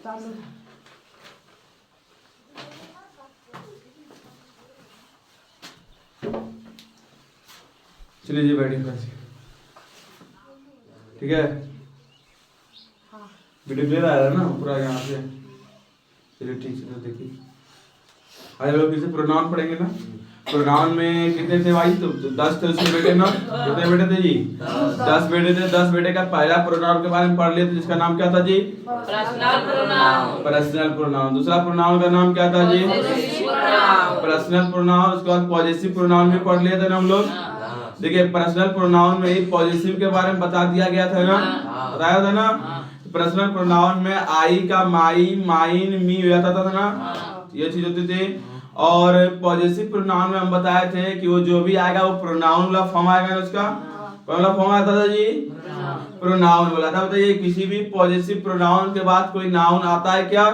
चलिए जी बैठिए, ठीक है। वीडियो क्लियर आ रहा है ना पूरा यहाँ से? चलिए ठीक से, तो देखिए आज लोग किसी प्रोनाउन पढ़ेंगे ना। प्रोनाउन में कितने थे भाई? तो 10 थे उसके बेटे ना। कितने बेटे थे जी? 10 बेटे थे। 10 बेटे का पहला प्रोनाउन के बारे में पढ़ लिए थे, जिसका नाम क्या था जी? Personal pronoun. Personal pronoun. दूसरा प्रोनाउन का नाम क्या था जी? Personal pronoun. उसके बाद पॉजेसिव प्रोनाउन भी पढ़ लिए थे ना हम लोग। देखिए पर्सनल प्रोनाउन में ही पॉजेसिव के बारे में बता दिया गया था ना, बताया था ना। पर्सनल प्रोनाउन में आई का माई, माइन, मी हो जाता था ना, ये चीज होती थी। और पॉजेसिव प्रोनाउन में हम बताए थे कि वो जो भी आएगा वो प्रोनाउन वाला फॉर्म आएगा ना, उसका कौन सा फॉर्म आता था जी? प्रोनाउन वाला था। बताइए किसी भी पॉजेसिव प्रोनाउन के बाद कोई नाउन आता है क्या?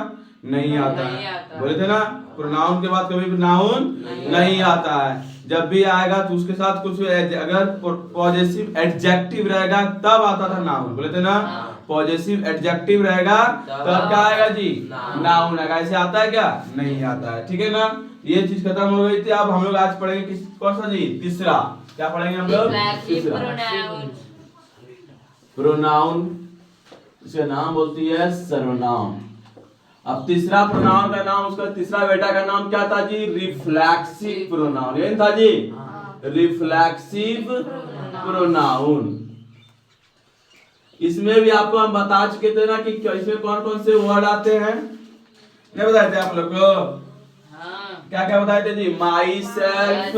नहीं आता है। बोले थे ना प्रोनाउन के बाद कभी भी नाउन नहीं आता है। जब भी आएगा तो उसके साथ कुछ अगर पॉजेसिव एडजेक्टिव रहेगा तब आता था नाउन। बोले थे ना पॉजेसिव एडजेक्टिव रहेगा तब क्या आएगा जी? नाउन आएगा। ऐसे आता है क्या? नहीं आता है, ठीक है ना। ये चीज खत्म हो गई थी। अब हम लोग आज पढ़ेंगे किस कौन सा जी? तीसरा। क्या पढ़ेंगे हम लोग? तीसरा प्रोनाउन। इसका नाम बोलती है सर्वनाम। अब तीसरा प्रोनाउन का नाम, उसका तीसरा बेटा का नाम क्या था जी? Reflexive pronoun. ये था जी रिफ्लेक्सिव प्रोनाउन। इसमें भी आपको हम बता चुके थे ना कि इसमें कौन कौन से वर्ड आते हैं, नहीं बताए थे आप लोग को? क्या क्या बताए थे जी? Myself,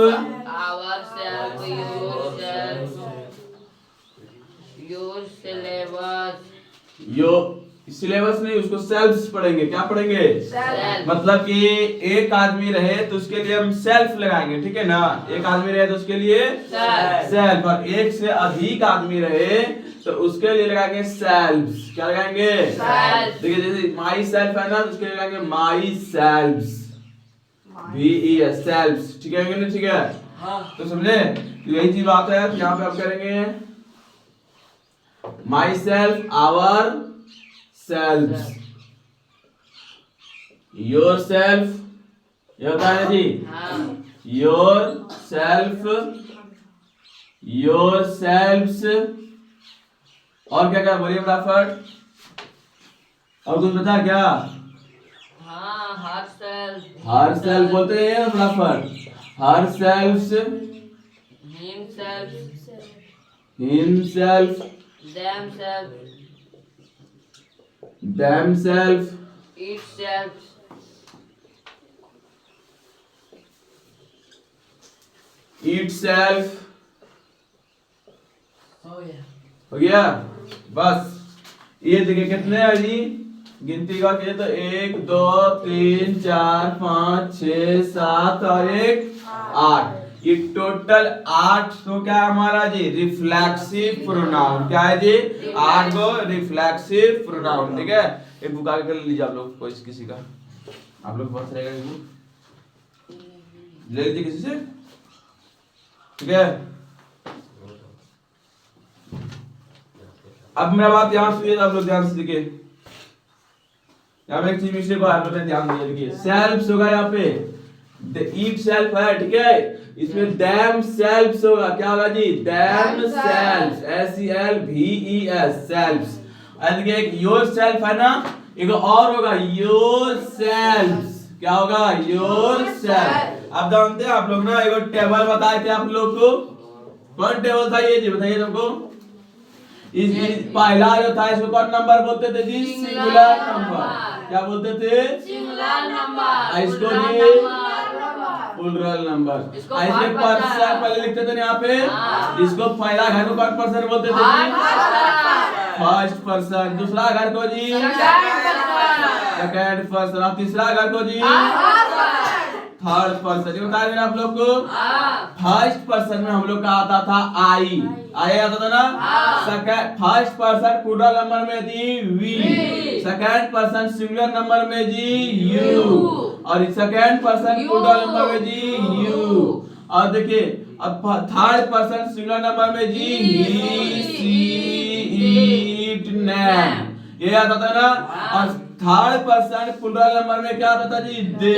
ourself, your syllabus. Your syllabus नहीं, उसको सेल्फ्स पढ़ेंगे। क्या पढ़ेंगे? मतलब कि एक आदमी रहे तो उसके लिए हम सेल्फ लगाएंगे, ठीक है ना। एक आदमी रहे तो उसके लिए सेल्फ, और एक से अधिक आदमी रहे तो उसके लिए लगाएंगे सेल्फ्स। क्या लगाएंगे? देखिए जैसे माई सेल्फ है ना, तो उसके लिए लगाएंगे माई सेल्फ्स, VES सेल्फ्स, ठीक है ना? ठीक है, तो समझे? तो यही चीज बात है। तो यहाँ पे हम करेंगे myself, ourself, yourself, ये होता है जी योर सेल्फ, योर सेल्फ्स। और क्या क्या बोलिए फटाफट। और कुछ बता क्या? Her self. हर सेल्फ बोलते हैं फटाफट। Her selves, himself, himself, themself, themselves, itself, itself। हो गया बस। ये देखिए कितने हैं जी? गिनती का किए तो 1 2 3 4 5 6 7 और 1 8। ये टोटल 8 तो क्या है हमारा जी? Reflexive pronoun. क्या है जी? 8 गो रिफ्लेक्सिव प्रोनाउन, ठीक है। एक बुक आगे कर लीजिए आप लोग, कोई किसी का, आप लोग पास रहेगा ये बुक, ले लीजिए किसी से, ठीक है। अब मेरा बात यहाँ सुनिए, आप लोग ध्यान से देखिए। यहाँ पे एक चीज मिस्टेक हुआ, आप लोग ध्यान दीजिए। देखिए सेल्फ्स होगा यहाँ पे, ईट सेल्फ है, ठीक है। इसमें दैम सेल्फ्स होगा। क्या होगा जी? Them सेल्फ्स, SELVES सेल्फ्स। देखिए एक योर सेल्फ है ना, एक और होगा योर सेल्फ्स। क्या होगा? Yourself. अब जानते हैं आप लोग ना, एक टेबल बताए थे आप लोग को। कौन टेबल था ये जी? बताइए तुमको। इस पहला जो था इसको कौन नंबर बोलते थे जी? Singular number. क्या बोलते थे? Singular number. इसको जी प्लूरल नंबर। ऐसे पर्सन पहले लिखते थे यहाँ पे। इसको पहला घर को कौन पर्सन बोलते थे जी? First person. दूसरा घर को जी सेकंड पर्सन। और तीसरा घर को जी थर्ड पर्सन। ये बता देना आप लोग को। फर्स्ट पर्सन में हम लोग का आता था आई, आता था ना। Second first person plural number में जी we, second person singular number में जी यू, और सेकंड पर्सन प्लूरल नंबर में जी यू। और देखिए अब थर्ड पर्सन सिंगुलर नंबर में जी ही, सी, इट, नैम, ये आता था ना। और थर्ड पर्सन प्लूरल नंबर में क्या आता था जी? दे।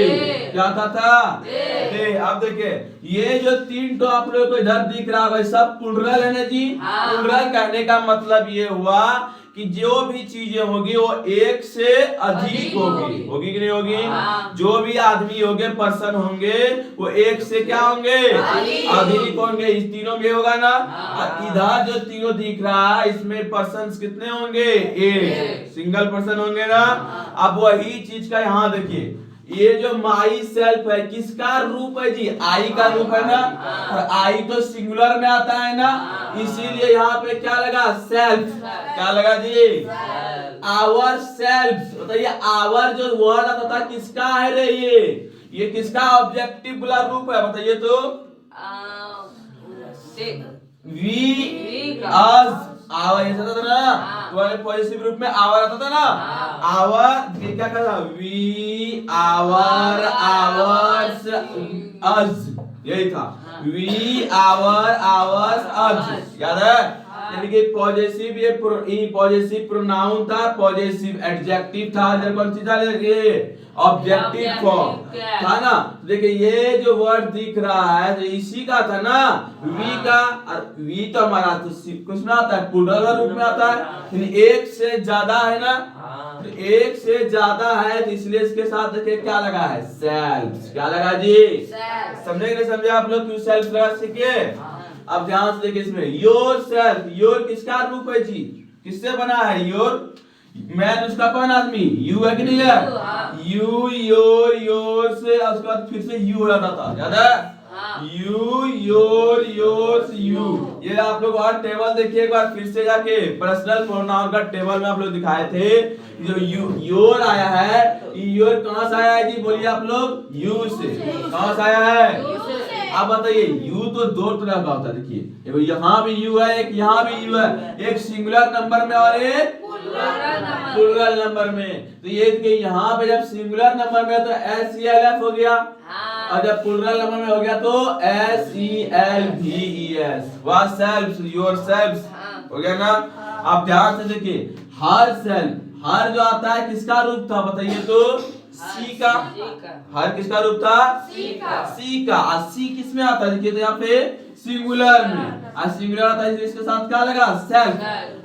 क्या आता था? दे। अब देखिए ये जो तीन तो आप लोगों को इधर दिख रहा है सब प्लूरल है ना जी। प्लूरल कहने का मतलब ये हुआ कि जो भी चीजें होगी वो एक से अधिक होगी। होगी कि नहीं होगी? जो भी आदमी होंगे, पर्सन होंगे, वो एक से क्या होंगे? अधिक होंगे। इस तीनों में होगा ना। इधर जो तीनों दिख रहा है इसमें पर्सन कितने होंगे? एक। सिंगल पर्सन होंगे ना। अब वही चीज का यहाँ देखिए ये जो माई सेल्फ है किसका रूप है जी? आई का रूप है ना। और आई तो सिंगुलर में आता है ना, इसीलिए यहाँ पे क्या लगा? सेल्फ। क्या लगा जी? Ourself. बताइए आवर जो वर्ड आता था किसका है रे? ये किसका ऑब्जेक्टिव बुला रूप है? बताइए तो। We us. आवर ऐसा था ना, तुम्हारे पॉजिटिव रूप में आवर आता था ना। आवर ये क्या कहता? वी आवर आवर्स अस, यही था। वी आवर आवर्स अस, याद है? यानी कि पॉजेसिव ये पॉजेसिव प्रोनाउन था, पॉजेसिव एडजेक्टिव था, इधर कौन सी था? ये ऑब्जेक्टिव फॉर्म था ना। देखिए ये जो वर्ड दिख रहा है तो इसी का था ना, वी का। और वी तो हमारा तो कुछ ना आता है, प्लूरल रूप में आता है, एक से ज्यादा है ना। तो एक से ज्यादा है तो इसलिए इसके साथ देखिए क्या लगा है? सेल्फ। क्या लगा जी? समझे कि नहीं समझे आप लोग? क्यों सेल्फ लगा सीखिए। अब ध्यान से देखिए इसमें योर सेल्फ। योर किसका रूप है जी? किससे बना है योर? मैन उसका कौन आदमी? यू है कि नहीं है? यू योर योर से उसके बाद फिर से यू हो जाता था, याद है? You your yours you. ये आप लोग और टेबल देखिए एक बार फिर से जाके, पर्सनल प्रोनाउन का टेबल में आप लोग दिखाए थे। जो यू योर आया है, योर कहां से आया है जी? बोलिए आप लोग। यू से। कहां से आया है? अब बताइए यू तो दो तरह का होता है। देखिए यहाँ भी यू है, एक यहाँ भी यू है, एक सिंगुलर नंबर में और एक प्लूरल नंबर में। तो ये देखिए यहाँ पे जब सिंगुलर नंबर में तो SELF हो गया, और जब प्लूरल नंबर में हो गया तो SELVES। वह सेल्फ, योर सेल्फ हो गया ना। अब ध्यान से देखिए हर सेल्फ, हर जो आता है किसका रूप था? बताइए तो। सी का। हर किसका रूप था? सी का। और सी किस में आता है? देखिए तो यहाँ पे सिंगुलर में। और सिंगुलर आता है इसके साथ क्या लगा? सेल्फ।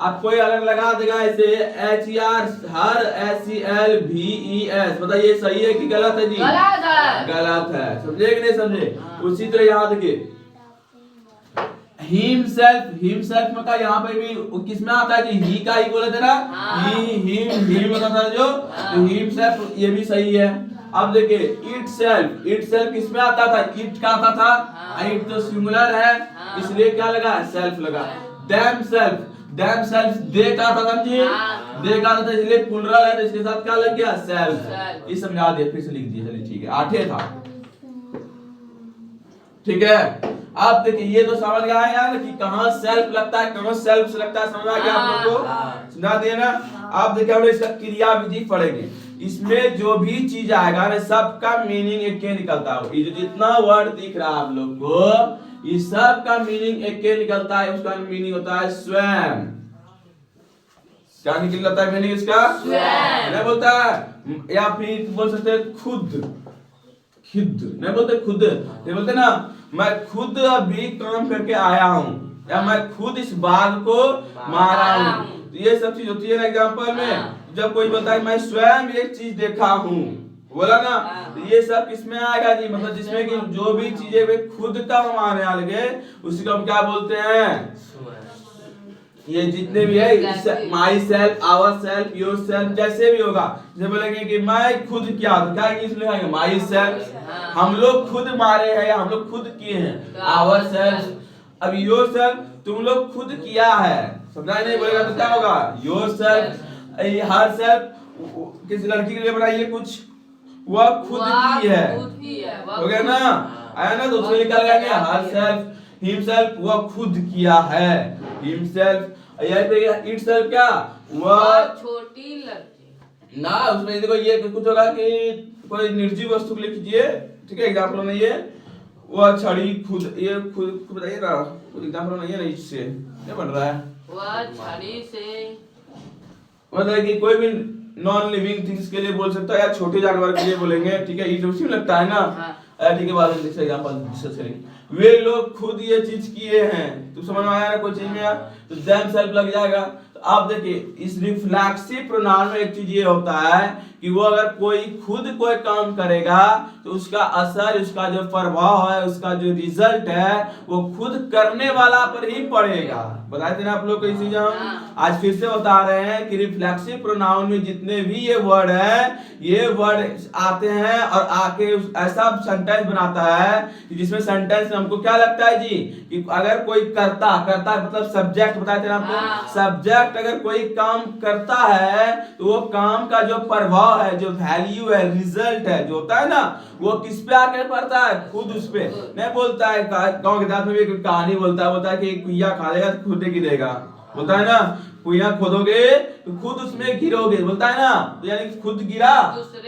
अब कोई अलग लगा देगा ऐसे HER, हर SELVES। बताइए सही है कि गलत है जी? गलत है। समझे कि नहीं समझे? उसी तरह यहाँ देखिए हिमसेल्फ। हिमसेल्फ में का यहाँ पे भी किसमें आता है जी? ही का ही बोले थे ना। हिम होता था जो, तो हिमसेल्फ ये भी सही है। अब देखिए इटसेल्फ। इटसेल्फ किसमें आता था? इट का आता था। इट तो सिंगुलर है इसलिए क्या लगा? सेल्फ लगा। देमसेल्फ। देमसेल्फ दे का आता था जी। दे का आता था इसलिए प्लूरल है तो इसके साथ क्या लग गया? सेल्फ। ये समझा दिया, फिर से लिख दिया। चलिए ठीक है, 8 था। ठीक है। अब देखिए ये तो समझ गया है यार कि कहां सेल्फ लगता है, कहां सेल्फ से लगता है। समझ आ गया आप लोगों को? समझा दिया ना। अब देखिए हम लोग इसका क्रिया विधि पढ़ेंगे। इसमें जो भी चीज आएगा ना सबका मीनिंग एक ही निकलता है। ये जो जितना वर्ड दिख रहा है आप लोग को, इस सब का मीनिंग एक ही निकलता है। उसका मीनिंग होता है स्वयं। क्या निकलता है मीनिंग इसका? स्वयं। नहीं बोलता है, या फिर बोल सकते हैं खुद। खुद नहीं बोलते, खुद नहीं बोलते ना। मैं खुद अभी काम करके आया हूँ, या मैं खुद इस बाघ को मारा हूँ। तो ये सब चीज होती है ना एग्जाम्पल में। जब कोई बोलता है मैं स्वयं एक चीज देखा हूँ, बोला ना, तो ये सब किसमें आएगा जी? मतलब जिसमें कि जो भी चीजें वे खुद का मारने लगे उसी को हम क्या बोलते हैं? ये जितने भी है myself, ourself, yourself, जैसे भी होगा। जैसे बोलेंगे कि मैं खुद किया, तो क्या इंग्लिश में लिखेंगे? My self. हम लोग खुद मारे हैं या हम लोग खुद किए हैं। Ourself. अब योर सेल्फ तुम लोग खुद किया है। समझा नहीं? बोलेगा तो क्या होगा? Your self. हर सेल्फ किसी लड़की के लिए बनाइए कुछ, वह खुद की है। हो गया ना? आया ना? तो उसमें निकल गया हर सेल्फ। हिमसेल्फ वह खुद किया है। हिमसेल्फ। इट सेल्फ क्या? वह छोटी लड़की ना। उसमें देखो ये कुछ होगा कि कोई निर्जीव वस्तु को लिख दीजिए। ठीक है, एग्जाम्पल नहीं है। वह छड़ी खुद, ये खुद बताइए ना, कोई एग्जाम्पल नहीं है ना, इससे क्या बन रहा है? वह छड़ी से मतलब कि कोई भी नॉन लिविंग थिंग्स के लिए बोल सकता है या छोटे जानवर के लिए बोलेंगे, ठीक है, ये उसी में लगता है ना। ठीक है, बाद में डिस्कस करेंगे। वे लोग खुद ये चीज किए हैं, तो समझ में आया ना कोई चीज में यार, तो देम सेल्फ लग जाएगा। तो आप देखिए इस रिफ्लेक्सिव प्रोनाउन में एक चीज ये होता है कि वो अगर कोई खुद कोई काम करेगा तो उसका असर, उसका जो प्रभाव है, उसका जो रिजल्ट है वो खुद करने वाला पर ही पड़ेगा। बताए थे ना आप लोग को इसी हम आज फिर से बता रहे हैं कि रिफ्लेक्सिव प्रोनाउन में जितने भी ये वर्ड है, ये वर्ड आते हैं और आके ऐसा सेंटेंस बनाता है कि जिसमें सेंटेंस में हमको क्या लगता है जी कि अगर कोई करता मतलब सब्जेक्ट, बताए थे ना आपको, सब्जेक्ट अगर कोई काम करता है तो वो काम का जो प्रभाव है, जो वैल्यू है, रिजल्ट है, जो होता है ना, वो किस पे आके पड़ता है, खुद उस पे नहीं बोलता है। गांव के देहात में भी एक कहानी बोलता है कि कुइया खा लेगा तो खुद गिरेगा, बोलता है ना, कुइया खोदोगे तो खुद उसमें गिरोगे, बोलता है ना, तो यानी खुद गिरा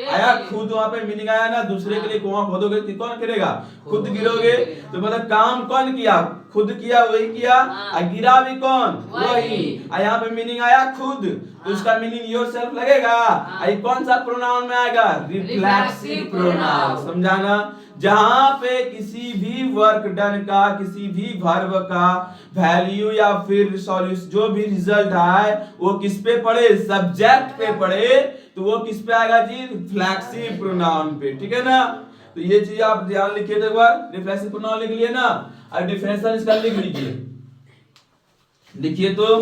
आया, खुद वहां पे मीनिंग आया ना, दूसरे के लिए कुआं खोदोगे तो कौन गिरेगा, खुद गिरोगे। तो मतलब काम कौन किया, खुद किया, वही किया, और गिरा भी कौन, वही। यहाँ पे मीनिंग आया खुद, तो उसका मीनिंग योरसेल्फ लगेगा। ये कौन सा प्रोनाउन में आएगा, रिफ्लेक्सिव प्रोनाउन, समझाना। जहां पे किसी भी वर्क डन का, किसी भी वर्ब का वैल्यू या फिर सॉल्यूशन, जो भी रिजल्ट है वो किस पे पड़े, सब्जेक्ट पे पड़े, तो वो किस पे आएगा जी, रिफ्लेक्सिव प्रोनाउन पे, ठीक है ना। तो ये चीज आप ध्यान लिखिए, एक बार रिफ्लेक्सिव प्रोनाउन लिख लिए ना, अब डिफरेंशियल इसका लिख लीजिए। लिखिए तो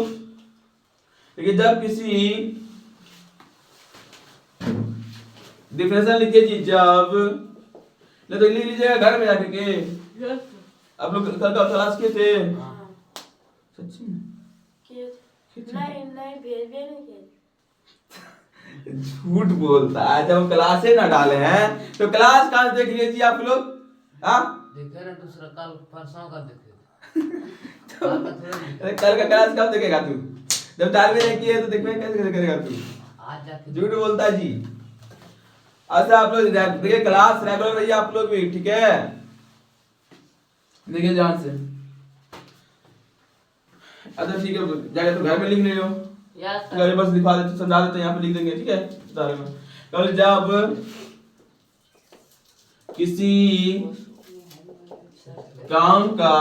देखिए, जब किसी डिफरेंशियल लिखिए जी, जब नहीं तो लिख लीजिएगा घर में जाके के, आप लोग कल का क्लास किए थे, सच्ची में नहीं भेज नहीं, झूठ बोलता है। जब क्लास ना डाले हैं तो क्लास कहाँ देख लीजिए आप लोग, देखे ना, दूसरा कल परसों का देखे। कल का क्लास कब देखेगा तू, जब डाल में देखी है तो देखने कैसे करेगा तू, आज जाके झूठ बोलता है जी। अच्छा आप लोग देखिए, क्लास रेगुलर रहिए आप लोग भी, ठीक है, देखिए ध्यान से। अच्छा ठीक है, जाके तो घर में लिख ले लो, कल बस दिखा देते, समझा देते, यहाँ पे लिख देंगे, ठीक है। कल जब किसी काम का,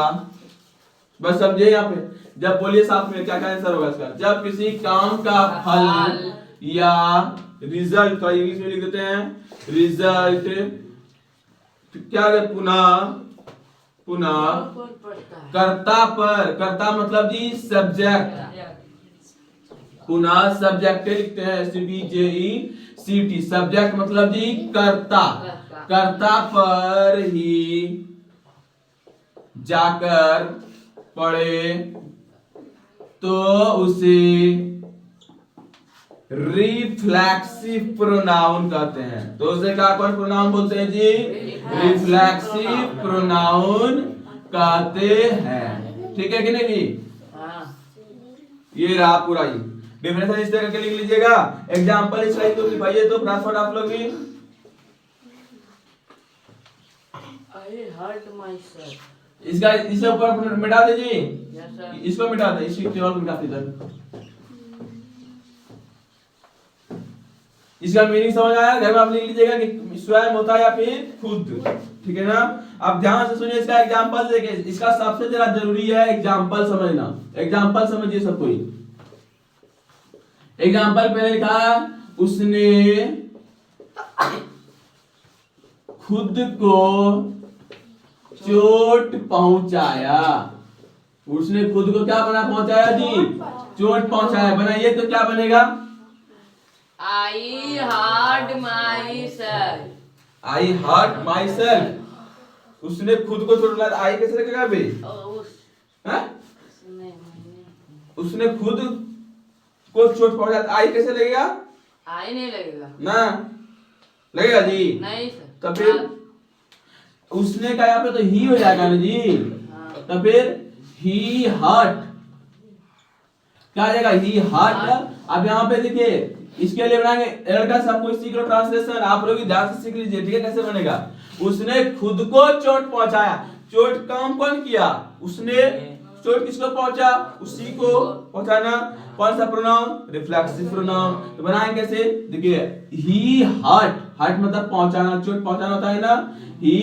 बस समझे यहाँ पे, जब बोलिए साथ में क्या क्या आंसर होगा इसका, जब किसी काम का फल या रिजल्ट का इंग्लिश में लिख देते हैं रिजल्ट, क्या है, पुनः कर्ता पर, कर्ता मतलब जी सब्जेक्ट, पुनः सब्जेक्ट लिखते हैं SBJECT, सब्जेक्ट मतलब जी कर्ता, कर्ता पर ही जाकर पढ़े तो उसे रिफ्लेक्सिव प्रोनाउन कहते हैं। तो उसे क्या कौन प्रोनाउन बोलते हैं जी, रिफ्लेक्सिव प्रोनाउन कहते हैं, ठीक है कि नहीं जी। ये रहा पूरा ही डिफरेंशियल इस तरह के लिख लीजिएगा। एग्जांपल इस लाइन को लिखवाइए तो फटाफट आप लोग भी। I hurt myself. इसका इसके ऊपर मिटा दीजिए, Yes, sir. इसको मिटा दे, इसी केवल को मिटा दीजिए। इसका मीनिंग समझ आया, घर में आप लिख लीजिएगा कि स्वयं होता है या फिर खुद, ठीक है ना। अब ध्यान से सुनिए, इसका एग्जांपल देखिए, इसका सबसे ज्यादा जरूरी है एग्जांपल समझना। एग्जांपल समझिए सब कोई। एग्जांपल पहले लिखा, उसने खुद को चोट पहुंचाया, उसने खुद को क्या बना, पहुंचाया जी, चोट पहुंचाया। बनाइए तो क्या बनेगा, I hurt myself. I hurt myself। उसने खुद को चोट लगा, आई कैसे लगेगा बे, उसने खुद को चोट पहुंचाया, आई कैसे लगेगा, आई नहीं लगेगा ना लगेगा जी, नहीं सर। तो फिर उसने का यहाँ पे तो ही हो जाएगा ना जी, तो फिर ही हर्ट क्या आ जाएगा, ही हर्ट। अब यहाँ पे देखिए, इसके लिए बनाएंगे एरर का सब कुछ सीख लो, ट्रांसलेशन आप लोग ध्यान से सीख लीजिए, ठीक है। कैसे बनेगा, उसने खुद को चोट पहुंचाया, चोट काम कौन किया, उसने चोट किसको पहुंचा, उसी को पहुंचाना। कौन सा प्रोनाउन, रिफ्लेक्सिव प्रोनाउन। तो बनाएंगे कैसे, देखिए ही हर्ट, हर्ट मतलब पहुंचाना, चोट पहुंचाना होता है ना, ही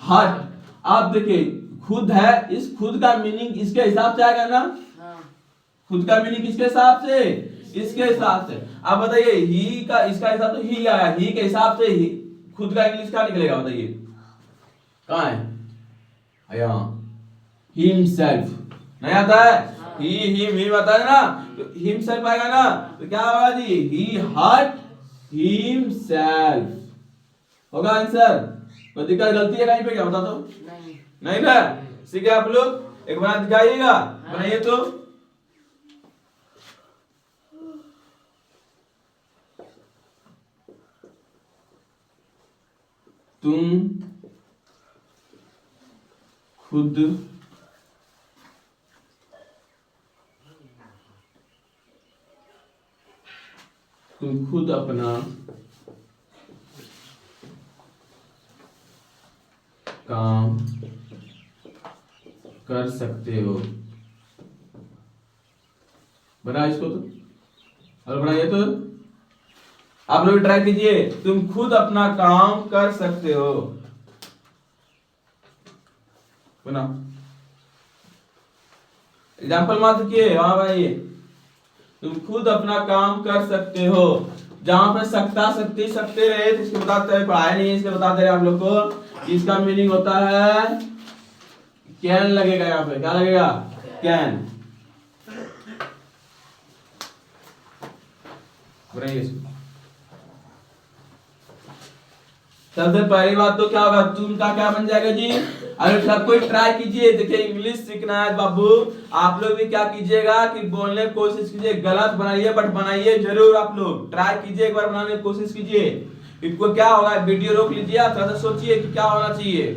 हर्ट। आप देखिए खुद है, इस खुद का मीनिंग इसके हिसाब से आएगा ना, खुद का मीनिंग किसके हिसाब से, इसके हिसाब से। आप बताइए ही का, इसका हिसाब तो ही आया, ही के हिसाब से ही खुद का इंग्लिश क्या निकलेगा बताइए, कहाँ है, हिमसेल्फ नहीं आता है, ही हिम आता है ना, तो हिमसेल्फ आएगा ना, तो क्या होगा जी, ही हर्ट हिमसेल्फ होगा आंसर। कोई दिक्कत गलती है कहीं पे, क्या बता दो, नहीं ना, ठीक है। आप लोग एक बार दिखाइएगा, बनाइए तो। तुम खुद अपना काम कर सकते हो। बना इसको तो, और बनाइए तो, आप लोग ट्राई कीजिए, तुम खुद अपना काम कर सकते हो, बना एग्जाम्पल मात्र किए। हाँ भाई, तुम खुद अपना काम कर सकते हो, जहां पे सकता सकती सकते रहे तो इसके बताते हैं, पढ़ाया नहीं इसके बताते रहे आप लोग को, इसका मीनिंग होता है कैन लगेगा, यहाँ पे क्या लगेगा, कैन। सबसे पहली बात तो क्या होगा, तुम का क्या बन जाएगा जी। अगर सब कोई ट्राई कीजिए, देखिए इंग्लिश सीखना है बाबू, आप लोग भी क्या कीजिएगा कि बोलने की कोशिश कीजिए, गलत बनाइए बट बनाइए जरूर, आप लोग ट्राई कीजिए, एक बार बनाने की कोशिश कीजिए। इसको क्या होगा, वीडियो रोक लीजिए, थोड़ा सा सोचिए कि क्या होना चाहिए,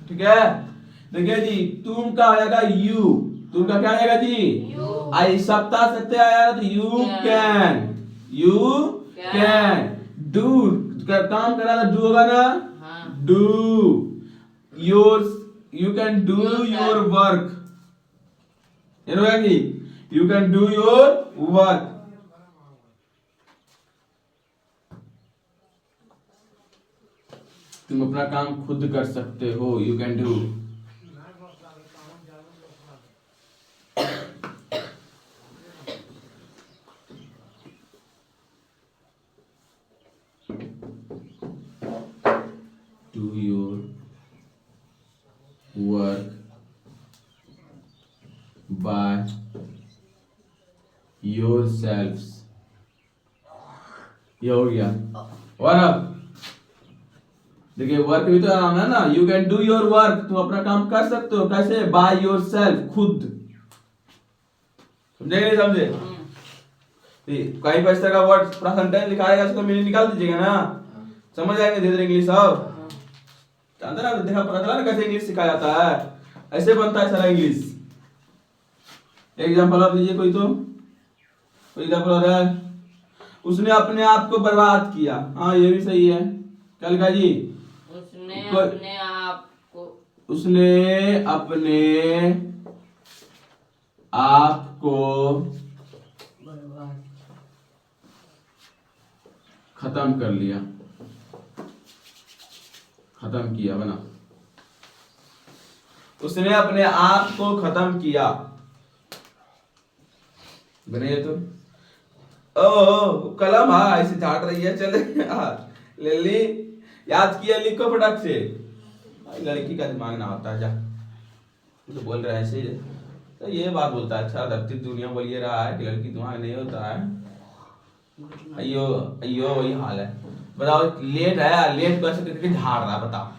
ठीक है। देखिए जी, तुम का हो जाएगा यू, तुम का क्या आएगा जी, आई सप्ताह सत्य आया तो यू कैन डू, काम करा तो डू होगा ना, do your, you can do your work, you can do your work. तुम अपना काम खुद कर सकते हो, you can do. Do your work by yourselves, ये हो गया। और अब देखिए वर्क भी तो आराम है ना, you can do your work, तुम अपना काम कर सकते हो, कैसे, बाय योर सेल्फ, खुद। समझे नहीं समझे, कहीं पर इस तरह का वर्ड पूरा सेंटेंस लिखा रहेगा, उसका मीनिंग निकाल दीजिएगा ना, समझ आएंगे धीरे धीरे इंग्लिश। सब जानते ना, देखा पता चला ना कैसे इंग्लिश सिखाया जाता है, ऐसे बनता है सारा इंग्लिश। एग्जांपल और लीजिए कोई, तो कोई एग्जांपल और है, उसने अपने आप को बर्बाद किया। हाँ ये भी सही है, क्या लिखा जी, उसने अपने आप को खत्म कर लिया, खत्म किया, बना उसने अपने आप को खत्म किया, बने तो। ओ कलम, हाँ ऐसे झाड़ रही है, चले ले ली, याद किया, लिखो फटाक से। लड़की का दिमाग ना होता है, जा तो बोल रहा है ऐसे, तो ये बात बोलता है, अच्छा धरती दुनिया बोल ये रहा है कि लड़की दिमाग नहीं होता है। अयो अयो वही हाल है, बताओ लेट है, लेट कैसे करके झाड़ रहा है, बताओ।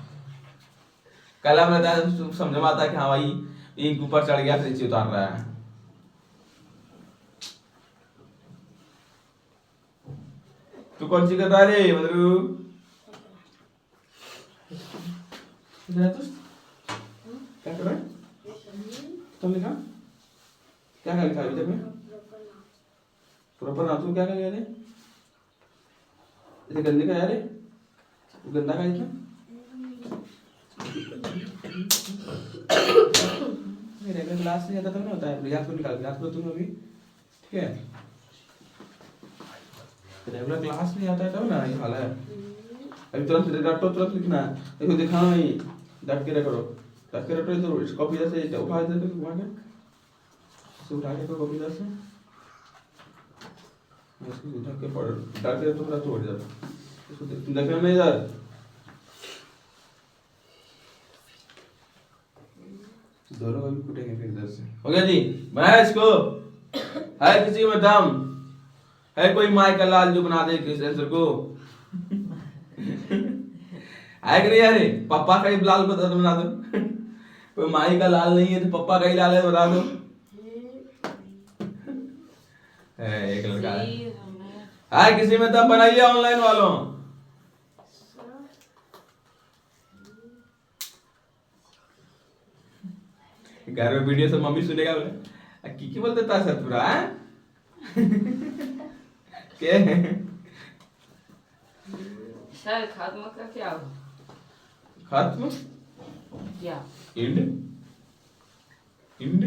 कलम रहता है समझ में आता है कि हाँ भाई एक ऊपर चढ़ गया तो नीचे उतार रहा है। तू कौन सी करता रे बदरू, क्या कर रहा है, तुम लिखा क्या क्या लिखा अभी तक में, प्रॉपर ना, तू क्या क्या यार, ये गंदे का यार, गंदा का लिखा, रेगुलर क्लास नहीं आता तब ना होता है, याद को निकाल याद करो तुम अभी, ठीक है। रेगुलर क्लास नहीं आता है तब ना ये हाल है। अभी तुरंत रटो, तुरंत लिखना है, देखो दिखाना नहीं, डट के रखो, डट के रटो। तो इस कॉपी जैसे उठा देते हो, घुमा के इसे उठा के कॉपी जैसे इसको उठा के पढ़, डट के तो पूरा तोड़ जाता। इसको देखना नहीं इधर, दोनों अभी कूटेंगे फिर इधर से। हो गया जी, बनाया इसको। है किसी में दम है, कोई माई का लाल जो बना दे किस आंसर को? है कि नहीं यार? पापा का ही लाल बना दो। कोई माई का लाल नहीं है तो पापा का ही लाल है, बता दो। है एक लड़का है किसी में दम, बनाइए ऑनलाइन वालों। घर में वीडियो से मम्मी सुनेगा, बोले की बोलते था सर पूरा के सर खात्मा का क्या हो? खत्म क्या? इंड इंड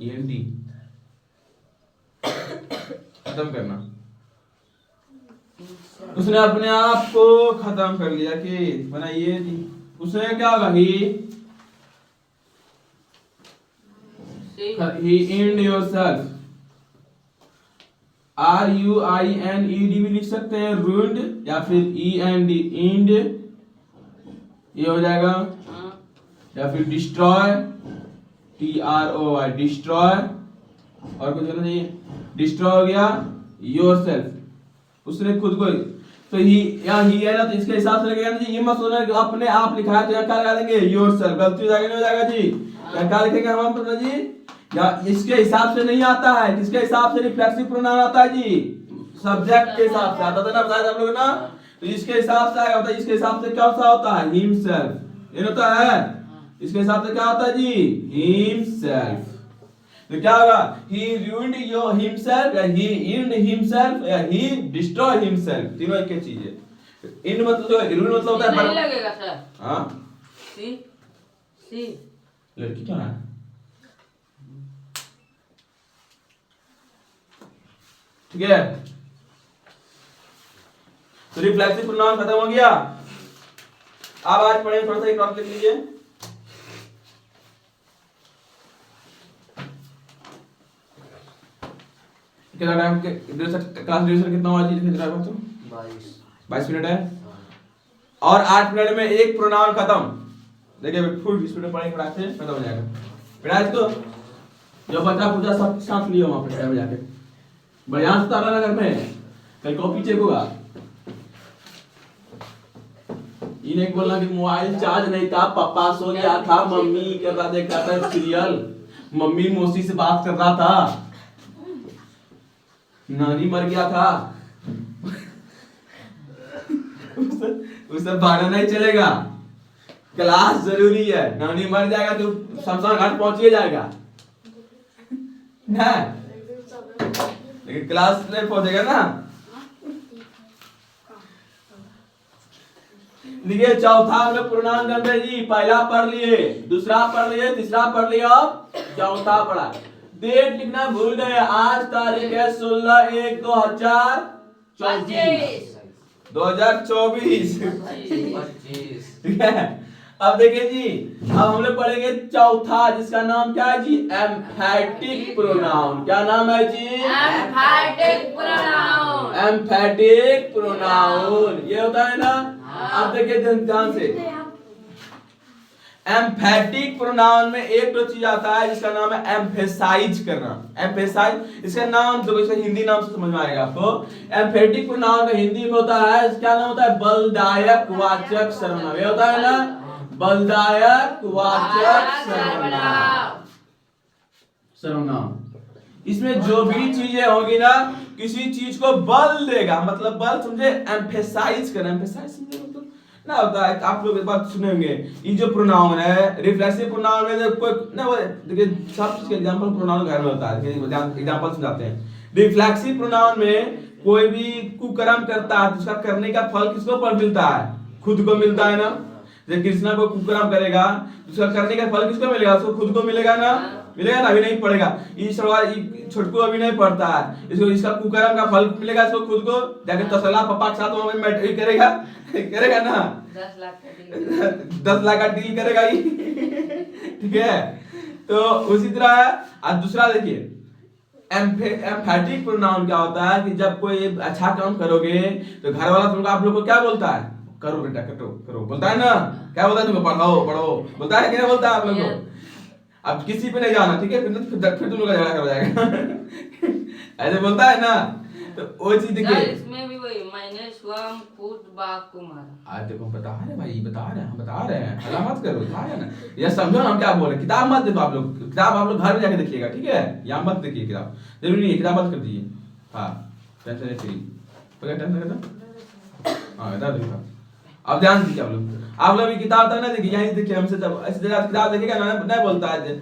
ईएनडी खत्म करना। उसने अपने आप को खत्म कर लिया कि बनाइए जी। उसने क्या होगा? he end yourself, RUINED भी लिख सकते हैं, ruined, या फिर END end ये हो जाएगा, या फिर destroy, TROY destroy, और कुछ होना चाहिए, destroy हो गया yourself, उसने खुद को। तो ही यहाँ ही है ना, तो इसके हिसाब से लगेगा ना जी। ये मत सोचना कि अपने आप लिखा है तो यहाँ क्या लगा देंगे? योरसेल्फ। गलती हो जाएगा, नहीं हो जाएगा जी? यहाँ क्या लिखेंगे हम पता जी? या इसके हिसाब से नहीं आता है, किसके हिसाब से? रिफ्लेक्सिव प्रोनाउन आता है जी, सब्जेक्ट के हिसाब से आता था ना, बताया हम लोग ना। तो इसके हिसाब से आएगा, होता है इसके हिसाब से क्या सा होता है? हिमसेल्फ। ये होता है इसके हिसाब से क्या होता है जी? हिमसेल्फ। तो क्या होगा? he ruined himself, या he ended himself, या he destroyed himself। तीनों एक ही चीज है। end मतलब जो है, ruin मतलब होता है नहीं लगेगा सर। हाँ सी सी लड़की क्या है? ठीक है, तो रिफ्लेक्सिव प्रोनाउन खत्म हो गया। अब आज पढ़ेंगे थोड़ा सा एक टॉपिक लिख लीजिए। कितना टाइम के क्लास ड्यूरेशन कितना हुआ जी? लिख रहा है तो 22 मिनट है, और 8 मिनट में एक प्रोनाउन खत्म। देखिए फुल स्पीड में पढ़ेंगे, पढ़ाते हैं खत्म हो जाएगा। फिर इसको जो बच्चा पूछा सब साथ लियो वहां पे टाइम जाके, बढ़िया से ताला ना घर में, कल कॉपी चेक होगा। इन्हें बोलना कि मोबाइल चार्ज नहीं था, पापा सो गया था, मम्मी कर रहा देख रहा था सीरियल, मम्मी मौसी से बात कर रहा था, नानी मर गया था। उससे भागना नहीं चलेगा, क्लास जरूरी है। नानी मर जाएगा तो शमशान घाट पहुंच ही जाएगा ना, लेकिन क्लास नहीं पहुंचेगा ना। देखिए चौथा हम लोग प्रोनाउन करते हैं जी। पहला पढ़ लिए, दूसरा पढ़ लिए, तीसरा पढ़ लिया, अब चौथा पढ़ा। डेट लिखना भूल गए, आज तारीख है 16/1/2024। ठीक है, अब देखिए जी, अब हम लोग पढ़ेंगे चौथा, जिसका नाम क्या है जी? एम्फैटिक प्रोनाउन। क्या नाम है जी? एम्फैटिक प्रोनाउन। एम्फैटिक प्रोनाउन ये होता है ना। अब देखिए ध्यान से, एम्फैटिक प्रोनाउन में एक तो चीज आता है जिसका नाम है एम्फेसाइज करना। एम्फेसाइज, इसका नाम तो इसका हिंदी नाम से समझ में आएगा आपको। एम्फैटिक प्रोनाउन का हिंदी में होता है, क्या नाम होता है? बलदायक वाचक सर्वनाम। ये होता है ना, बलदायक वाचक सर्वनाम। इसमें जो भी चीजें होगी ना, किसी चीज को बल देगा, मतलब बल समझे, एम्फेसाइज करना। एम्फेसाइज समझे मतलब ना होता है, आप लोग एक बात सुने होंगे, ये जो प्रोनाउन है रिफ्लेक्सिव प्रोनाउन में कोई ना, वो देखिए सब चीज का एग्जांपल प्रोनाउन घर में होता है। एग्जांपल समझाते हैं। रिफ्लेक्सिव प्रोनाउन में कोई भी कुकर्म करता है तो उसका करने का फल किसको पर मिलता है? खुद को मिलता है ना। जब कृष्णा को कुकर्म करेगा तो उसका करने का फल किसको मिलेगा? उसको खुद को मिलेगा ना, मिलेगा ना, अभी नहीं पड़ेगा। ये छोटको अभी नहीं पड़ता है, इसको इसका कुकर्म का फल मिलेगा इसको खुद को, जाके तसला पापा के साथ वहां में करेगा करेगा ना, 10 लाख का डील 10 लाख का डील करेगा ये ठीक है। तो उसी तरह है। और दूसरा देखिए एम्फैटिक प्रोनाउन क्या होता है कि जब कोई अच्छा काम करोगे तो घर वाला तुमको आप लोग को क्या बोलता है? करो बेटा करो करो बोलता है ना, क्या बोलता है तुमको? पढ़ाओ पढ़ो बोलता है कि नहीं बोलता है आप लोग को? अब किसी पे नहीं जाना, ठीक है, फिर तुम लोग का झगड़ा कर जाएगा ऐसे बोलता है ना। तो वो चीज सर देखिए इसमें भी वही मैंने स्वयं खुद बाघ को मारा। आज देखो बता रहे भाई, बता रहे हैं, हम बता रहे हैं, हल्ला मत करो, बता रहे हैं ना, ये समझो ना हम क्या बोल रहे हैं। किताब मत देखो आप लोग, किताब आप लोग घर में जाके देखिएगा, ठीक है, यहाँ मत देखिए किताब, जरूरी नहीं है, किताब मत कर दीजिए। हाँ टेंशन फ्री टेंशन करना, हाँ इधर देखो। अब ध्यान दीजिए आप लोग भी किताब तक ना देखिए, यहीं देखिए हमसे जब ऐसे जगह किताब देखिएगा ना, नहीं बोलता है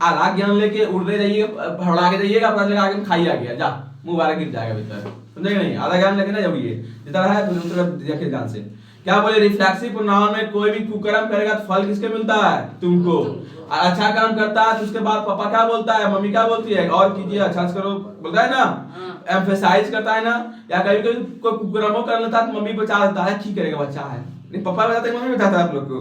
आधा ज्ञान लेके उड़ते जाइएगा, फड़ा के जाइएगा, पता चलेगा आगे खाई आ गया, जा मुंह बाहर गिर जाएगा भीतर, समझेगा नहीं? आधा ज्ञान लेके ना जाइए जितना है तो दूसरा देखिए ध्यान से। क्या बोले? रिफ्लेक्सिव प्रोनाउन में कोई भी कुकर्म करेगा तो फल किसके मिलता है? तुमको। अच्छा काम करता है तो उसके बाद पापा क्या बोलता है, मम्मी क्या बोलती है? और कीजिए, अच्छा करो बोलता है ना, एम्फेसाइज करता है ना। या कभी कभी कोई कुकर्म कर लेता है तो मम्मी बचा देता है, ठीक करेगा बच्चा है, नहीं पापा बचाते हैं, मम्मी बचाता है आप लोग को?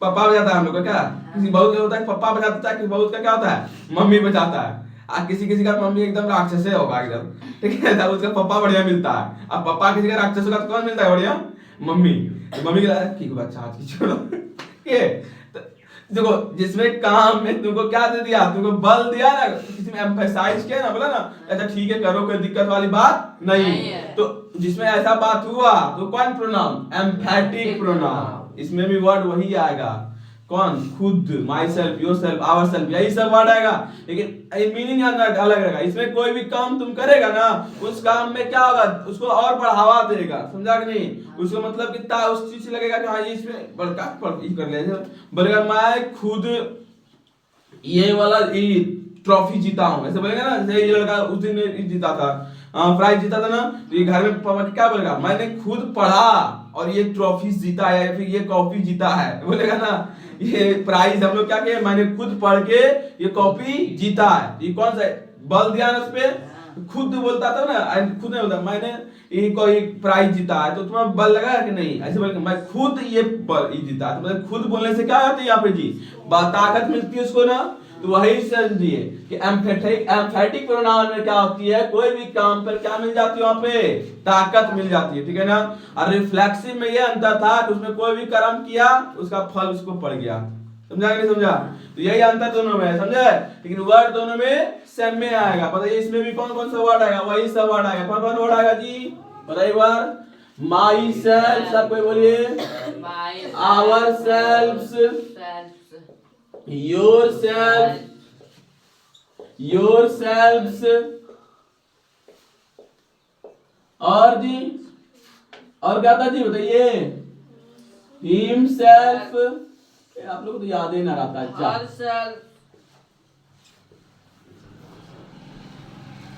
पापा बचाता है हम लोग को क्या? किसी बहुत का होता है पापा बचाता है, किसी बहुत का क्या होता है मम्मी बचाता है। किसी किसी का मम्मी एकदम राक्षस होगा एकदम, ठीक है, तब उसका पापा बढ़िया मिलता है। अब पापा किसी का राक्षस होगा तो कौन मिलता है बढ़िया? मम्मी। तो मम्मी कहता है ठीक है बच्चा आज की छोड़ो के तो देखो जिसमें काम में तुमको क्या दे दिया, तुमको बल दिया ना, किसी में एम्फसाइज किया ना, बोला ना अच्छा ठीक है करो, कोई दिक्कत वाली बात नहीं है। तो जिसमें ऐसा बात हुआ तो कौन प्रोनाउन? एम्फैटिक प्रोनाउन। इसमें भी वर्ड वही आएगा, कौन? खुद, myself, yourself, ourself, यही सब वर्ड आएगा, लेकिन मीनिंग अलग रहेगा। इसमें कोई भी काम तुम करेगा ना, उस काम में क्या होगा, उसको और बढ़ावा देगा, समझा कि नहीं? उसको मतलब कितना उस चीज से लगेगा कि हाँ ये इसमें बड़का कर ले, बोलेगा मैं खुद ये वाला ट्रॉफी जीता हूँ, ऐसे बोलेगा ना। जैसे ये लड़का उस दिन जीता था, प्राइज जीता था ना, तो ये घर में पापा क्या बोलेगा? मैंने खुद पढ़ा और ये ट्रॉफी जीता है, या फिर ये कॉपी जीता है, बोलेगा ना। ये प्राइज हम लोग क्या किए? मैंने खुद पढ़ के ये कॉपी जीता है। ये कौन सा बल दिया ना उस पे? खुद बोलता था ना, खुद नहीं बोलता मैंने ये कोई प्राइज जीता है, तो तुम्हें बल लगा कि नहीं? ऐसे बोल मैं खुद ये जीता है, तो मतलब खुद बोलने से क्या होता है यहाँ पे जी? ताकत मिलती है उसको ना। तो वही समझिए कि एम्फैटिक प्रोनाउन में क्या होती है? कोई भी काम पर क्या मिल जाती है? वहां पे ताकत मिल जाती है, ठीक है ना। और रिफ्लेक्सिव में ये अंतर था कि उसमें कोई भी कर्म किया उसका फल उसको पड़ गया, समझा कि नहीं समझा? तो यही अंतर दोनों में है, समझे? लेकिन वर्ड दोनों में सेम में आएगा। बताइए इसमें भी कौन कौन सा वर्ड आएगा? वही सब वर्ड आएगा। कौन कौन वर्ड आएगा जी? बताइए एक बार। माई सेल्फ, सब कोई बोलिए। Ourselves, yourself, yourselves, और जी और क्या था जी? बताइए। हिमसेल्फ, आप लोग को तो याद ही ना रहता है।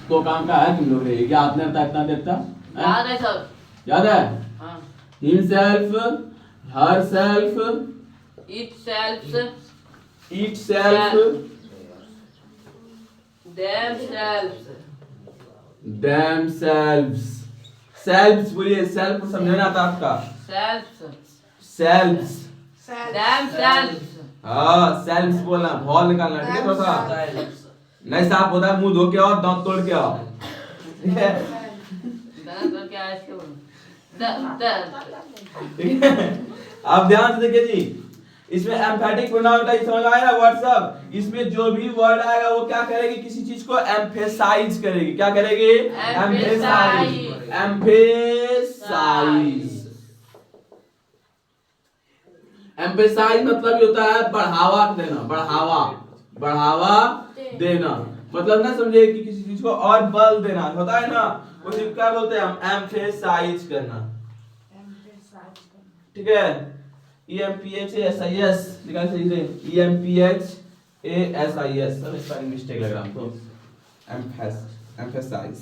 तो काम का है तुम लोग ने याद नहीं रहता, इतना देर तक याद है सर? याद है? हाँ। Himself, herself, itself, itself, themself, themselves. Selves बोलिए, सेल्फ समझना आता आपका? Self, selves, themself. हाँ सेल्फ्स बोलना, भौल निकालना, ठीक है? थोड़ा सा नहीं साफ होता है, मुंह धो के आओ, दांत तोड़ के आओ, ठीक है? दांत तोड़ के आए इसके ठीक है? अब ध्यान से देखिए जी, इसमें एम्फैटिक प्रोनाउन का समझ आया ना वर्ड सब? इसमें जो भी वर्ड आएगा वो क्या करेगी? किसी चीज को एम्फेसाइज करेगी। क्या करेगी? Emphasise, emphasise. एम्फेसाइज मतलब होता है बढ़ावा देना, बढ़ावा, बढ़ावा देना, मतलब ना समझे कि किसी चीज को और बल देना होता है ना, उसे क्या बोलते हैं हम? एम्फेसाइज करना, ठीक है? EMPHASIS निकाल सही से, EMPHASIS, सब स्पेलिंग मिस्टेक लग रहा है हमको। एम्फेसाइज,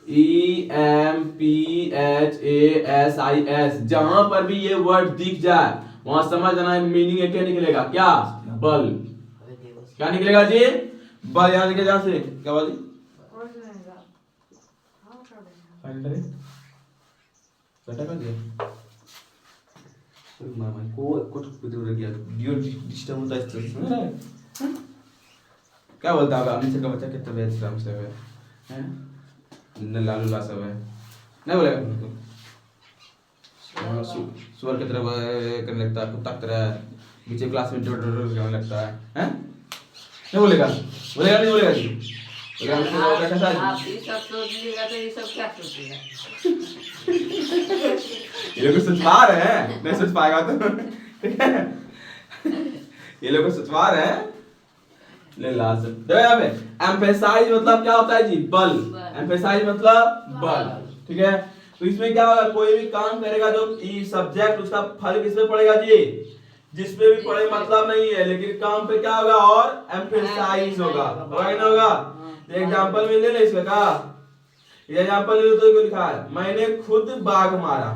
EMPHASIS, जहां पर भी ये वर्ड दिख जाए वहां समझ जाना मीनिंग है क्या निकलेगा, क्या बल। क्या निकलेगा जी, बल। यहां लिखे जहां से क्या बात जी बेटा कर दिया मामा को कुछ उधर गया वीडियो डिस्टर्ब होता है इस तरह से, समझ रहा है? क्या बोलता है अमित का बच्चा कितना बेहतरीन से है हैं, लालू ला सब है, नहीं बोलेगा तुमको सुअर की तरह करने लगता है, कुत्ता की तरह नीचे क्लास में डर करने लगता है, हैं? नहीं बोलेगा, बोलेगा नहीं बोलेगा जी, बोलेगा नहीं बोलेगा कैसा आप जी? ये सब सोच लीजिएगा तो ये सब क्या सोचेगा। ये लोग सोचवा रहे हैं, नहीं सोच पाएगा तो ठीक है, ये लोग सोचवा रहे हैं। ले लास्ट देखो यहाँ पे एम्फेसाइज मतलब क्या होता है जी, बल। एम्फेसाइज मतलब बल, ठीक है। तो इसमें क्या होगा, कोई भी काम करेगा जो सब्जेक्ट उसका फल किसमें पड़ेगा जी, जिसमें भी पड़े मतलब नहीं है, लेकिन काम पे क्या होगा और एम्फेसाइज होगा, होगा कि नहीं होगा। तो एग्जांपल में ले ले इसका का एग्जांपल ले लो, तो लिखा है मैंने खुद बाघ मारा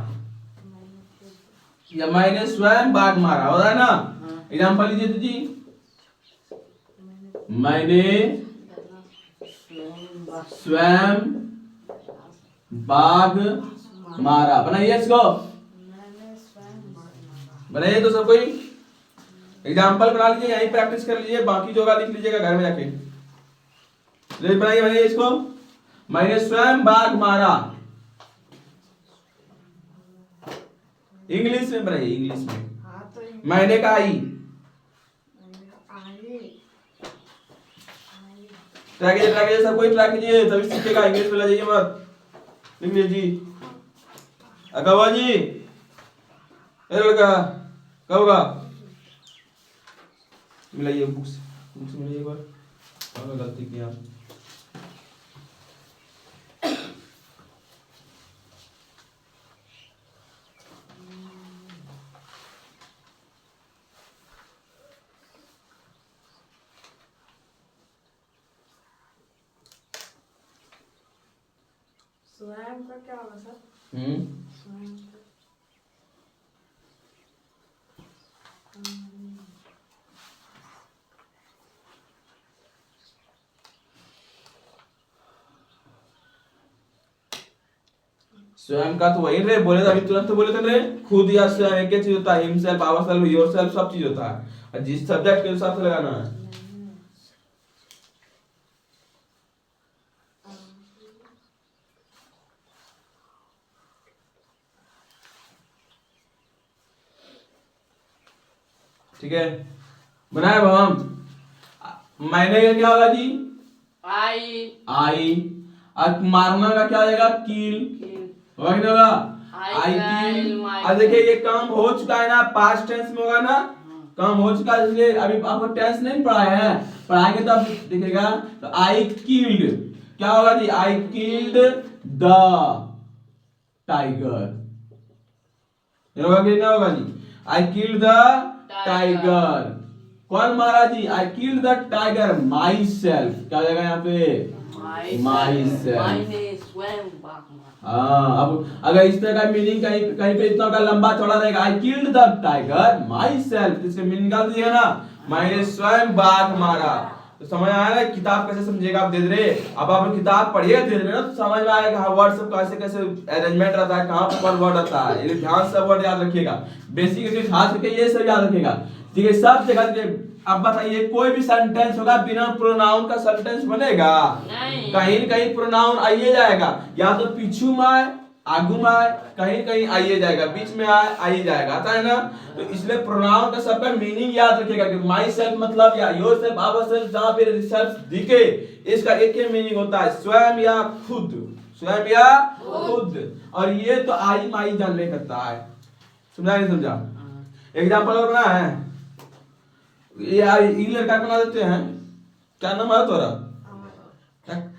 या मैंने स्वयं बाघ मारा, हो रहा है ना। एग्जांपल लीजिए तो जी, मैंने स्वयं बाघ मारा, बनाइए इसको, बनाइए तो सब कोई एग्जाम्पल बना लीजिए, यहीं प्रैक्टिस कर लीजिए, बाकी जो होगा लिख लीजिएगा घर में जाके। बनाइए बनाइए इसको, मैंने स्वयं बाघ मारा, इंग्लिश में बनाइए, इंग्लिश में। मैंने कहा आई, ट्राई कीजिए सब कोई ट्राई कीजिए, तभी सीखेगा, इंग्लिश में जाइए मत, लिख लीजिए जी। अकबा जी ए लड़का कब होगा, मिलाइए बुक्स, बुक्स मिलाइए एक बार, और गलती किया स्वयं का क्या होगा सर? स्वयं का स्वयं का तो वही रे बोले थे अभी तुरंत, तो बोले थे रे खुद या स्वयं एक ही चीज होता है, हिमसेल्फ आवरसेल्फ योरसेल्फ सब चीज होता है, और जिस सब्जेक्ट के हिसाब से लगाना है। ठीक है बनाए हम, मैंने का क्या होगा जी, आई आई, और मारना का क्या आएगा, किल, होगा कि नहीं होगा, आई किल। और देखिए ये काम हो चुका है ना, पास्ट टेंस में होगा ना, काम हो चुका है, इसलिए अभी आपको टेंस नहीं पढ़ाया है, पढ़ाएंगे तो आप दिखेगा। तो आई किल्ड क्या होगा जी, आई किल्ड द टाइगर, होगा कि नहीं होगा जी, आई किल्ड द टाइगर। कौन मारा जी, I killed the tiger myself, क्या हो जाएगा यहाँ पे, माई सेल्फ। मैंने स्वयं बाघ मारा। हाँ, अब अगर इस तरह का मीनिंग कहीं कहीं पे इतना का लंबा चौड़ा रहेगा, आई killed the tiger my self, इसके मीनिंग निकाल दीजिएगा ना, मैंने स्वयं बाघ मारा। तो समझ आया ना किताब कैसे समझेगा आप, दे दे अब आप किताब पढ़िएगा धीरे धीरे तो समझ में आएगा हाँ वर्ड सब कैसे कैसे अरेंजमेंट रहता है, कहाँ पर वर्ड रहता है, ये ध्यान से वर्ड याद रखिएगा, बेसिक चीज खास करके ये सब याद रखिएगा, ठीक है सब जगह। अब बताइए कोई भी सेंटेंस होगा बिना प्रोनाउन का सेंटेंस बनेगा नहीं, कहीं न कहीं प्रोनाउन आइए जाएगा, या तो पीछू में आए आगू में आए, कहीं कहीं आइए जाएगा, बीच में आए आइए जाएगा, आता है ना। तो इसलिए प्रोनाउन का सबका मीनिंग याद रखिएगा कि माई सेल्फ मतलब या योर सेल्फ आवर सेल्फ, जहां पे सेल्फ दिखे इसका एक ही मीनिंग होता है, स्वयं या खुद, स्वयं या खुद। और ये तो आई माई जानने करता है, समझा नहीं समझा। एग्जाम्पल और बना है, ये लड़का बना देते हैं, क्या नाम है तोरा,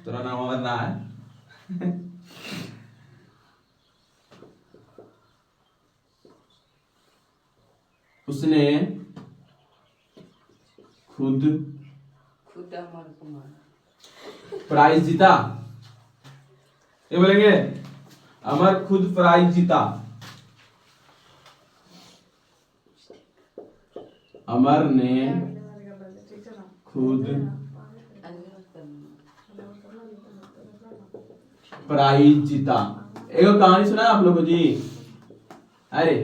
तोरा नाम अमर ना है उसने खुद खुद अमर को मारा। प्राइज जीता, ये बोलेंगे अमर खुद प्राइज जीता। अमर ने खुद प्राइज जीता। एक कहानी सुना आप लोगों जी? अरे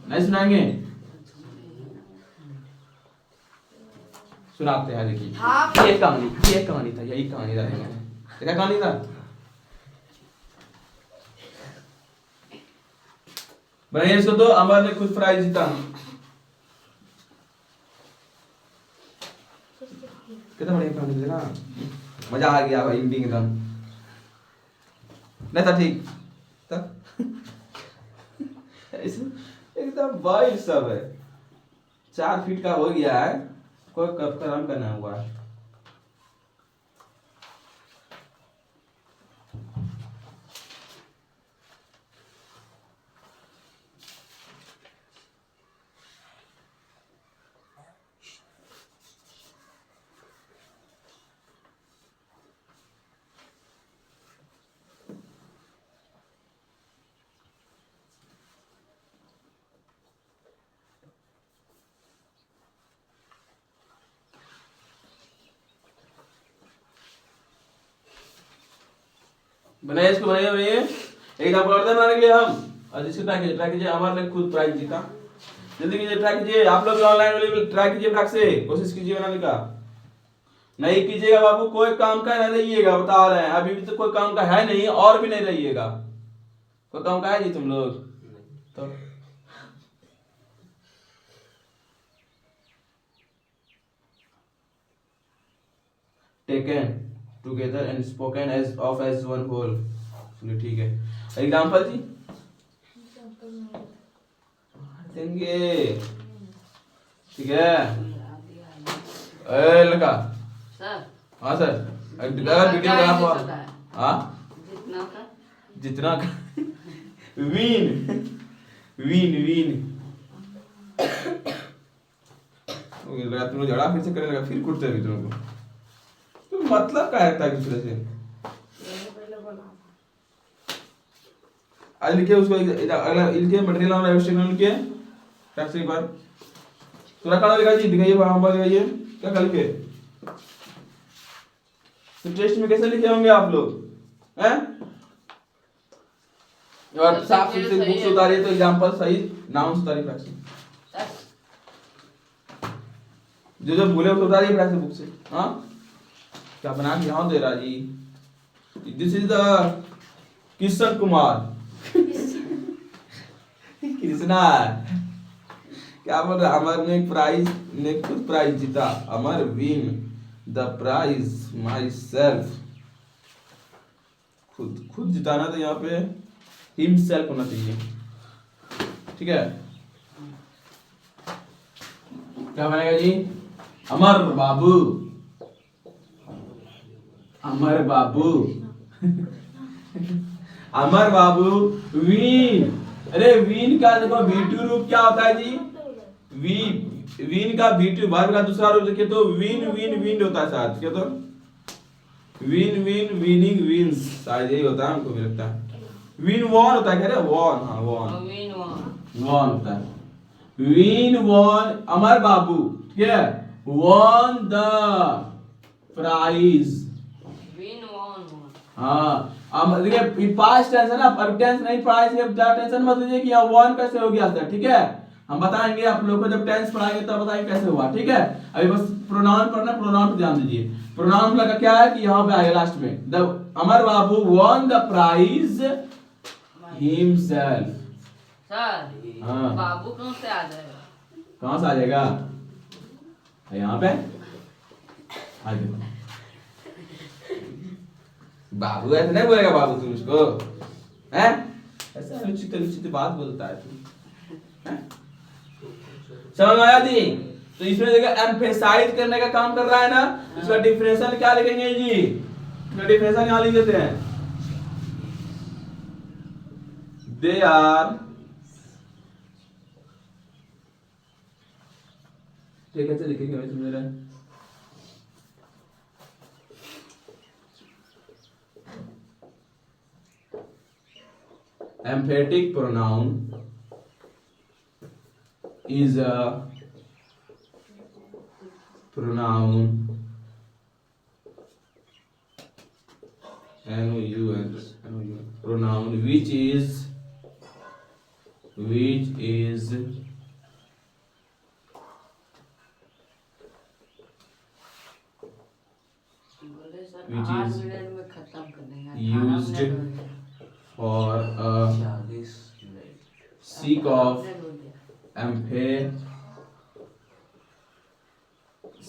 नहीं सुनाएंगे? सुनाते हैं, देखिए ये कहानी था, यही कहानी था। क्या कहानी था? बनाइए इसको। तो अमर ने खुद प्राइज जीता। कितना बढ़िया कहानी थी ना, मजा आ गया भाई एकदम। नहीं था ठीक एकदम वाइल्ड सब है। 4 फीट का हो गया है, कोई कब काम करना हुआ है। बनाइए इसको, बनाइए एग्जाम्पल और बनाने के लिए हम, और जिसको ट्राई कीजिए अमर ने खुद प्राइज जीता। जल्दी कीजिए, ट्राई कीजिए। आप लोग ऑनलाइन वाले ट्राई कीजिए, फटाक से कोशिश कीजिए बनाने का। नहीं कीजिएगा बाबू, कोई काम का नहीं रहिएगा, बता रहे हैं। अभी भी तो कोई काम का है नहीं, और भी नहीं रहिएगा। कोई काम का है जी तुम लोग? तो taken together and spoken as of as one whole. चलिए ठीक है। एग्जाम्पल जी देंगे, ठीक है? ए लड़का, सर हाँ सर, अगर वीडियो ग्राफ हुआ, हाँ जितना का विन विन विन ओके लगा। तुम लोग झगड़ा फिर से करने लगा, फिर कुटते हैं तुम लोग। तो मतलब क्या है दूसरे से? आज लिखिए उसको, अगला लिखिए मटेरियल और एब्स्ट्रैक्ट लिखिए। टैक्स एक बार तो रखा लिखा जी, दिखाइए वहां पर दिखाइए क्या क्या लिखे। तो टेस्ट में कैसे लिखे होंगे आप लोग हैं? और साफ सुथरी बुक्स उतारिए, तो एग्जांपल सही नाउन उतारिए फटाक से। जो भूले उसको उतारिए फटाक से बुक से। हाँ क्या बना के यहाँ दे रहा जी? This is the Kishan Kumar Krishna. क्या बोल रहा? अमर ने खुद प्राइज जीता। Amar win the prize myself. खुद जिताना, तो यहाँ पे हिमसेल्फ होना चाहिए, ठीक है? क्या बनेगा जी? अमर बाबू, अमर बाबू अमर बाबू विन। अरे विन का देखो V2 रूप क्या होता है जी? विन का V2 वर्ब का दूसरा रूप देखिए तो विन विन विन होता है शायद, क्या? तो विन विन विनिंग विंस, शायद यही होता है, हमको भी लगता है। विन वॉन होता है, कह रहे वॉन? हाँ वॉन, वॉन होता है। विन वॉन, अमर बाबू, ठीक है, वॉन द प्राइज। हाँ देखिए पास्ट टेंस है ना, पर टेंस नहीं प्राइस है। टेंशन मत लीजिए कि यहाँ वन कैसे हो गया सर, ठीक है? हम बताएंगे आप लोगों को, जब टेंस पढ़ाएंगे तब बताएंगे कैसे हुआ, ठीक है? अभी बस प्रोनाउन पढ़ना, प्रोनाउन पे ध्यान दीजिए। प्रोनाउन का क्या है कि यहाँ पे आएगा लास्ट में, the Amar Babu won the prize himself. Sir हाँ बाबू कौन से आ जाएगा? कहाँ से आ जाएगा? यहाँ पे आ जाएगा। बाबू ऐसे नहीं बोलेगा बाबू तुम उसको, हैं? ऐसा अनुचित अनुचित बात बोलता है तू, हैं? समझ में आया जी? तो इसमें देखिए एम्फेसाइज करने का काम कर रहा है ना, इसका डिफरेंशियल क्या लिखेंगे जी? इसका डिफरेंशियल यहाँ लिख देते हैं, दे आर, ठीक है? कैसे लिखेंगे भाई समझ रहे हैं? Emphatic pronoun is a pronoun pronoun which is बोले सर Which 8 is मिनट में खत्म कर देंगे used 18 मिनट हो गया। for a 40 minute. sake of 18 minute हो गया।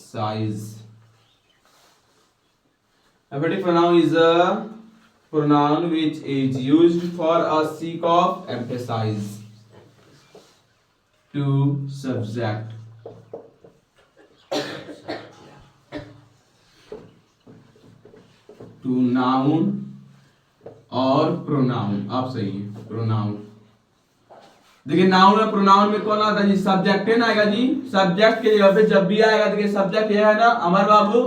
emphasize. Emphatic pronoun is a pronoun which is used for a sake of emphasize to subject. To noun और pronoun, आप सही है pronoun। देखिए नाउन और प्रोनाउन में कौन आता है जी? सब्जेक्ट है ना आएगा जी। सब्जेक्ट के जगह पे जब भी आएगा देखिए सब्जेक्ट ये है ना अमर बाबू,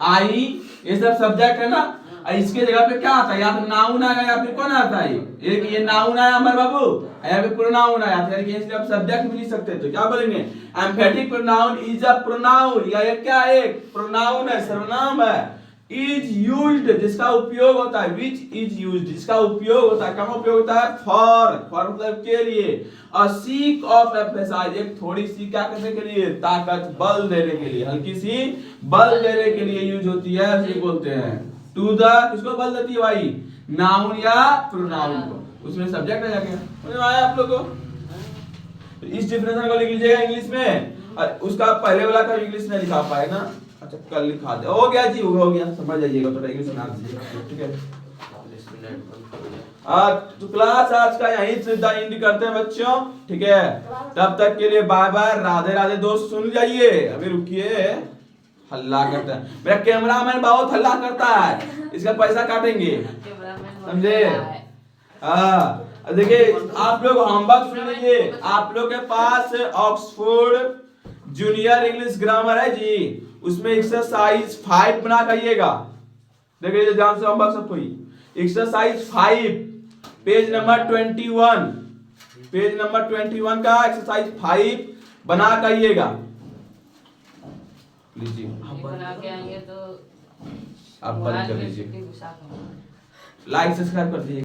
आई, ये सब सब्जेक्ट है ना। इसके जगह पे क्या आता है? या तो नाउन आएगा या फिर कौन आता है? एक ये नाउन आया अमर बाबू, या फिर प्रोनाउन आया। फिर इसलिए आप सब्जेक्ट भी लिख सकते हैं। तो क्या बोलेंगे? Emphatic pronoun is a pronoun, या ये क्या है? एक प्रोनाउन है, सर्वनाम है। इज यूज्ड, जिसका उपयोग होता है। विच इज यूज्ड, जिसका उपयोग होता है। कहाँ उपयोग होता है? फॉर मतलब के लिए। अ सीक ऑफ एम्फसाइज, एक थोड़ी सी क्या करने के लिए? ताकत, बल देने के लिए, हल्की सी बल देने के लिए यूज होती है, ऐसे बोलते हैं। टू द, किसको बल देती है भाई? नाउन या प्रोनाउन को। उसमें सब्जेक्ट आ जाएगा। समझ में आया आप लोगों को? इस डिफरेंस को लिख लीजिएगा इंग्लिश में। उसका पहले वाला का इंग्लिश में लिखा पाए ना। अच्छा कल लिखा दे। हो गया जी, हो गया, समझ जाइएगा। थोड़ा इंग्लिश सुना दीजिएगा, ठीक है? 40 मिनट बंद हो गया। तो क्लास आज का यहीं से एंड करते हैं बच्चों, ठीक है? तब तक के लिए बाय बाय, राधे राधे। दोस्त सुन जाइए, अभी रुकिए, हल्ला करता है मेरा कैमरामैन, बहुत हल्ला करता है, इसका पैसा काटेंगे, समझे? हाँ देखिए आप लोग होमवर्क सुन लीजिए। आप लोग के पास ऑक्सफोर्ड जूनियर इंग्लिश ग्रामर है जी, उसमें एक्सरसाइज 5 बना करिएगा। देखिए ध्यान से होमवर्क सब कोई। Exercise 5 page number 21, page number 21 का एक्सरसाइज 5 बना करिएगा। लीजिए बना के आएंगे तो आप बंद कर लीजिए। मोबाइल में लाइक सब्सक्राइब कर दीजिए।